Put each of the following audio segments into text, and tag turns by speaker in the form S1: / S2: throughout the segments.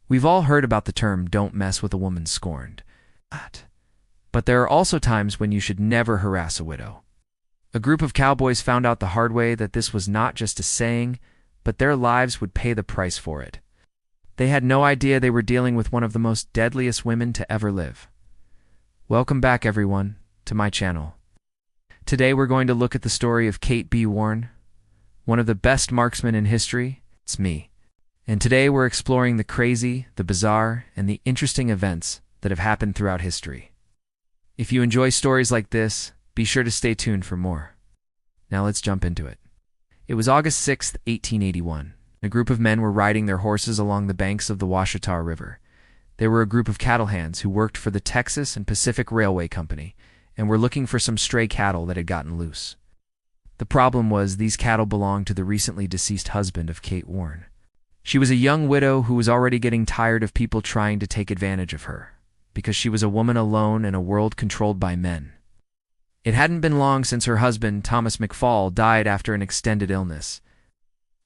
S1: We've all heard about the term, "don't mess with a woman scorned." But there are also times when you should never harass a widow. A group of cowboys found out the hard way that this was not just a saying, but their lives would pay the price for it. They had no idea they were dealing with one of the most deadliest women to ever live. Welcome back, everyone, to my channel. Today we're going to look at the story of Kate B. Warren, one of the best marksmen in history. It's me. And today we're exploring the crazy, the bizarre, and the interesting events that have happened throughout history. If you enjoy stories like this, be sure to stay tuned for more. Now let's jump into it. It was August 6th, 1881. A group of men were riding their horses along the banks of the Washita River. They were a group of cattle hands who worked for the Texas and Pacific Railway Company and were looking for some stray cattle that had gotten loose. The problem was these cattle belonged to the recently deceased husband of Kate Warren. She was a young widow who was already getting tired of people trying to take advantage of her, because she was a woman alone in a world controlled by men. It hadn't been long since her husband, Thomas McFall, died after an extended illness.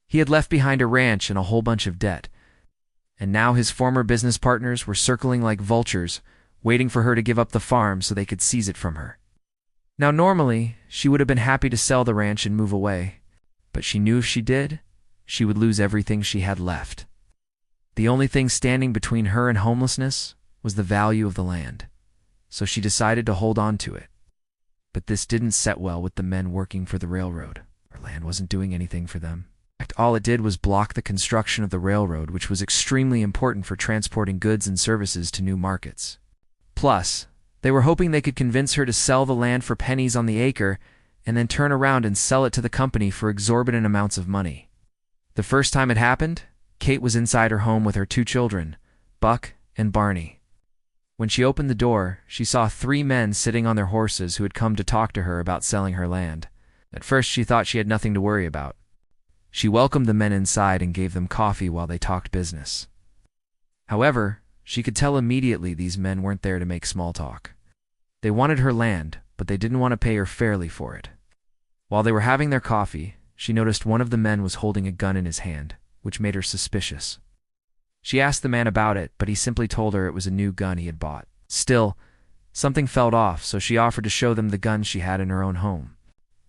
S1: He had left behind a ranch and a whole bunch of debt, and now his former business partners were circling like vultures, waiting for her to give up the farm so they could seize it from her. Now normally, she would have been happy to sell the ranch and move away, but she knew if she did, she would lose everything she had left. The only thing standing between her and homelessness was the value of the land, so she decided to hold on to it. But this didn't set well with the men working for the railroad. Her land wasn't doing anything for them. In fact, all it did was block the construction of the railroad, which was extremely important for transporting goods and services to new markets. Plus, they were hoping they could convince her to sell the land for pennies on the acre and then turn around and sell it to the company for exorbitant amounts of money. The first time it happened, Kate was inside her home with her two children, Buck and Barney. When she opened the door, she saw 3 men sitting on their horses who had come to talk to her about selling her land. At first, she thought she had nothing to worry about. She welcomed the men inside and gave them coffee while they talked business. However, she could tell immediately these men weren't there to make small talk. They wanted her land, but they didn't want to pay her fairly for it. While they were having their coffee, she noticed one of the men was holding a gun in his hand, which made her suspicious. She asked the man about it, but he simply told her it was a new gun he had bought. Still, something felt off, so she offered to show them the guns she had in her own home.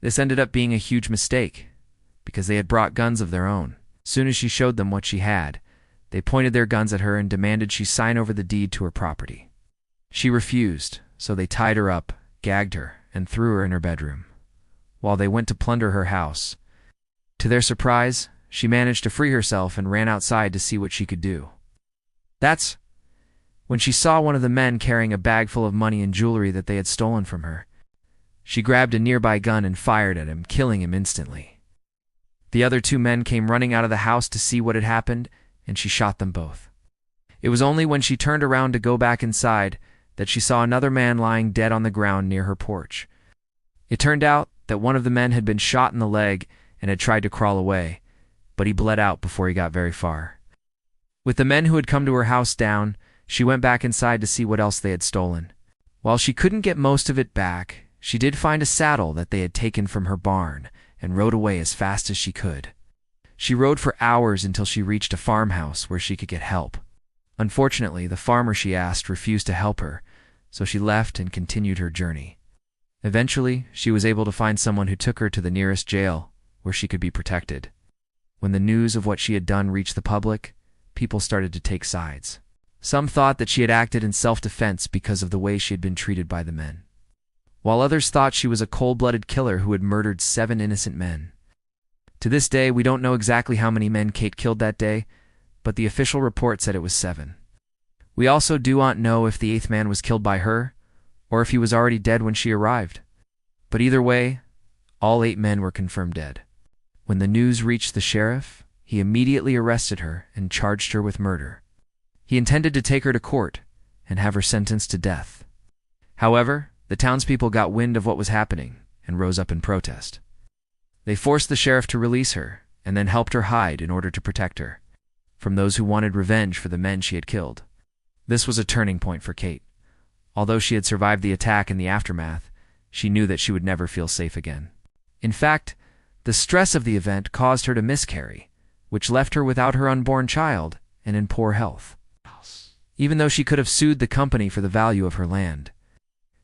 S1: This ended up being a huge mistake, because they had brought guns of their own. As soon as she showed them what she had, they pointed their guns at her and demanded she sign over the deed to her property. She refused, so they tied her up, gagged her, and threw her in her bedroom, while they went to plunder her house. To their surprise, she managed to free herself and ran outside to see what she could do. That's when she saw one of the men carrying a bag full of money and jewelry that they had stolen from her. She grabbed a nearby gun and fired at him, killing him instantly. The other 2 men came running out of the house to see what had happened, and she shot them both. It was only when she turned around to go back inside that she saw another man lying dead on the ground near her porch. It turned out that one of the men had been shot in the leg and had tried to crawl away, but he bled out before he got very far. With the men who had come to her house down, she went back inside to see what else they had stolen. While she couldn't get most of it back, she did find a saddle that they had taken from her barn and rode away as fast as she could. She rode for hours until she reached a farmhouse where she could get help. Unfortunately, the farmer she asked refused to help her, so she left and continued her journey. Eventually, she was able to find someone who took her to the nearest jail, where she could be protected. When the news of what she had done reached the public, people started to take sides. Some thought that she had acted in self-defense because of the way she had been treated by the men, while others thought she was a cold-blooded killer who had murdered 7 innocent men. To this day, we don't know exactly how many men Kate killed that day, but the official report said it was 7. We also do not know if the 8th man was killed by her, or if he was already dead when she arrived. But either way, all 8 men were confirmed dead. When the news reached the sheriff, he immediately arrested her and charged her with murder. He intended to take her to court and have her sentenced to death. However, the townspeople got wind of what was happening and rose up in protest. They forced the sheriff to release her and then helped her hide in order to protect her from those who wanted revenge for the men she had killed. This was a turning point for Kate. Although she had survived the attack and the aftermath, she knew that she would never feel safe again. In fact, the stress of the event caused her to miscarry, which left her without her unborn child and in poor health. even though she could have sued the company for the value of her land.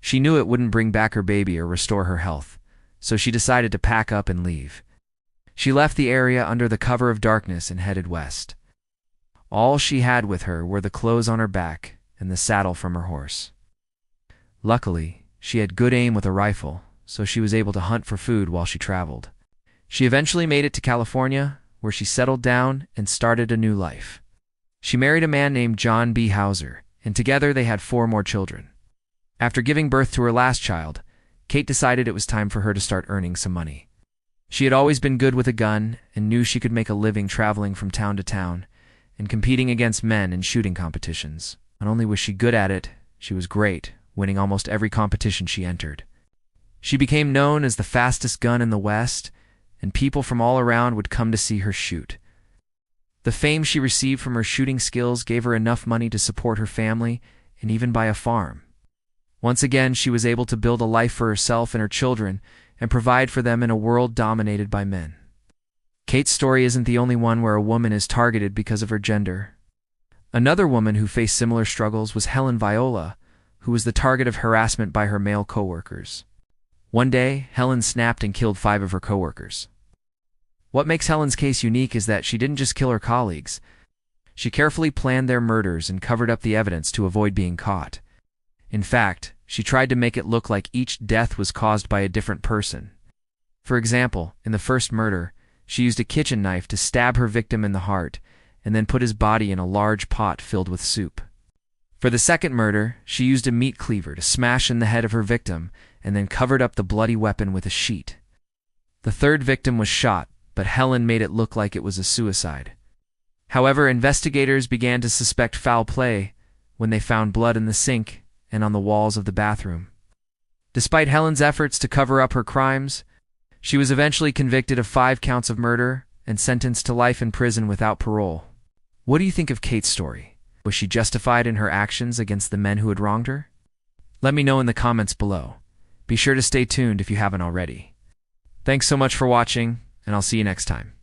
S1: She knew it wouldn't bring back her baby or restore her health, so she decided to pack up and leave. She left the area under the cover of darkness and headed west. All she had with her were the clothes on her back and the saddle from her horse. Luckily, she had good aim with a rifle, so she was able to hunt for food while she traveled. She eventually made it to California, where she settled down and started a new life. She married a man named John B. Hauser, and together they had 4 more children. After giving birth to her last child, Kate decided it was time for her to start earning some money. She had always been good with a gun and knew she could make a living traveling from town to town and competing against men in shooting competitions. Not only was she good at it, she was great, winning almost every competition she entered. She became known as the fastest gun in the West, and people from all around would come to see her shoot. The fame she received from her shooting skills gave her enough money to support her family and even buy a farm. Once again, she was able to build a life for herself and her children and provide for them in a world dominated by men. Kate's story isn't the only one where a woman is targeted because of her gender. Another woman who faced similar struggles was Helen Viola, who was the target of harassment by her male coworkers. One day, Helen snapped and killed 5 of her coworkers. What makes Helen's case unique is that she didn't just kill her colleagues. She carefully planned their murders and covered up the evidence to avoid being caught. In fact, she tried to make it look like each death was caused by a different person. For example, in the first murder, she used a kitchen knife to stab her victim in the heart and then put his body in a large pot filled with soup. For the second murder, she used a meat cleaver to smash in the head of her victim and then covered up the bloody weapon with a sheet. The third victim was shot, but Helen made it look like it was a suicide. However, investigators began to suspect foul play when they found blood in the sink and on the walls of the bathroom. Despite Helen's efforts to cover up her crimes, she was eventually convicted of 5 counts of murder and sentenced to life in prison without parole. What do you think of Kate's story? Was she justified in her actions against the men who had wronged her? Let me know in the comments below. Be sure to stay tuned if you haven't already. Thanks so much for watching, and I'll see you next time.